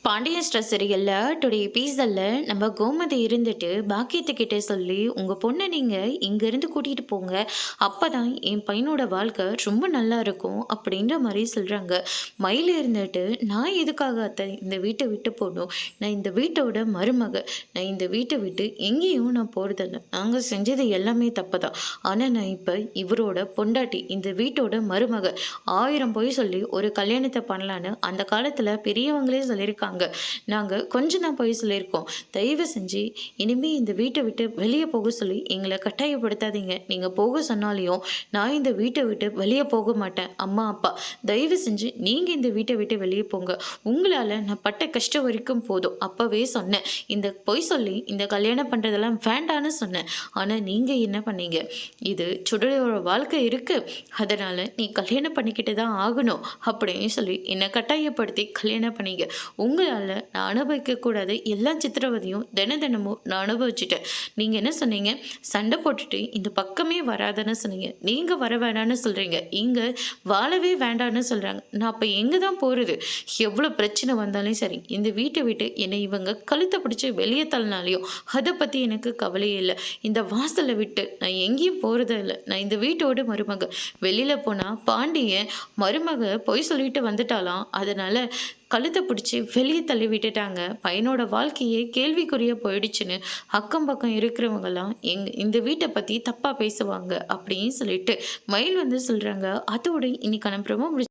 Pandian stress சீரியல்ல today எபிசோட்ல நம்ம கோமதி இருந்துட்டு பாக்கியத்துக்கிட்ட சொல்லி உங்க பொண்ணை நீங்க இங்க இருந்து கூட்டிட்டு போங்க, அப்பதான் என் பையனோட வாழ்க்கை ரொம்ப நல்லா இருக்கும் அப்படின்ற மாதிரி சொல்றாங்க. மயில இருந்துட்டு நான் எதுக்காக அத்தை இந்த வீட்டை விட்டு போகணும், நான் இந்த வீட்டோட மருமக, நான் இந்த வீட்டை விட்டு எங்கேயும் நான் போறதில்லை, நாங்க செஞ்சது எல்லாமே தப்பு தான். ஆனா நான் இப்ப இவரோட பொண்டாட்டி, இந்த வீட்டோட மருமக, 1000 பொய் சொல்லி ஒரு கல்யாணத்தை பண்ணலான்னு அந்த காலத்துல பெரியவங்களே சொல்லியிருக்காங்க. நாங்க கொஞ்சம் தான் போய் சொல்லியிருக்கோம். தயவு செஞ்சு இனிமே இந்த வீட்டை விட்டு வெளியே போக சொல்லி எங்களை கட்டாயப்படுத்தாதீங்க. நீங்க போக சொன்னாலையும் நான் இந்த வீட்டை விட்டு வெளியே போக மாட்டேன். அம்மா அப்பா, தயவு செஞ்சு நீங்க இந்த வீட்டை விட்டு வெளியே போங்க. உங்களால நான் பட்ட கஷ்டம் வரைக்கும் போதும். அப்பவே சொன்னேன், இந்த பொய் சொல்லி இந்த கல்யாணம் பண்றதெல்லாம் வேண்டான்னு சொன்னேன். ஆனா நீங்க என்ன பண்ணீங்க, இது சுடரோட வாழ்க்கை இருக்கு, அதனால நீ கல்யாணம் பண்ணிக்கிட்டு தான் ஆகணும் அப்படின்னு சொல்லி என்னை கட்டாயப்படுத்தி கல்யாணம் பண்ணீங்க. உங்களால் நான் அனுபவிக்கக்கூடாது எல்லா சித்திரவதையும் தினமும் நான் அனுபவிச்சுட்டேன். நீங்கள் என்ன சொன்னீங்க, சண்டை போட்டுட்டு இந்த பக்கமே வராதுன்னு சொன்னீங்க. நீங்கள் வர வேண்டான்னு சொல்கிறீங்க, இங்கே வாழவே வேண்டான்னு சொல்கிறாங்க. நான் அப்போ எங்கே தான் போகிறது? எவ்வளோ பிரச்சனை வந்தாலும் சரி, இந்த வீட்டை விட்டு என்னை இவங்க கழுத்தை பிடிச்சி வெளியே தள்ளினாலையும் அதை பற்றி எனக்கு கவலையே இல்லை. இந்த வாசலை விட்டு நான் எங்கேயும் போகிறதே இல்லை. நான் இந்த வீட்டோட மருமக, வெளியில் போனால் பாண்டியன் மருமக பொய் சொல்லிட்டு வந்துட்டாலாம், அதனால் கழுத்தை பிடிச்சி வெளியே தள்ளி விட்டுட்டாங்க. பையனோட வாழ்க்கையே கேள்விக்குறியா போயிடுச்சுன்னு அக்கம் பக்கம் இருக்கிறவங்கெல்லாம் இந்த வீட்டை பற்றி தப்பாக பேசுவாங்க அப்படின்னு சொல்லிட்டு மயில் வந்து சொல்கிறாங்க. அதோட இன்னைக்கான ப்ரோமோ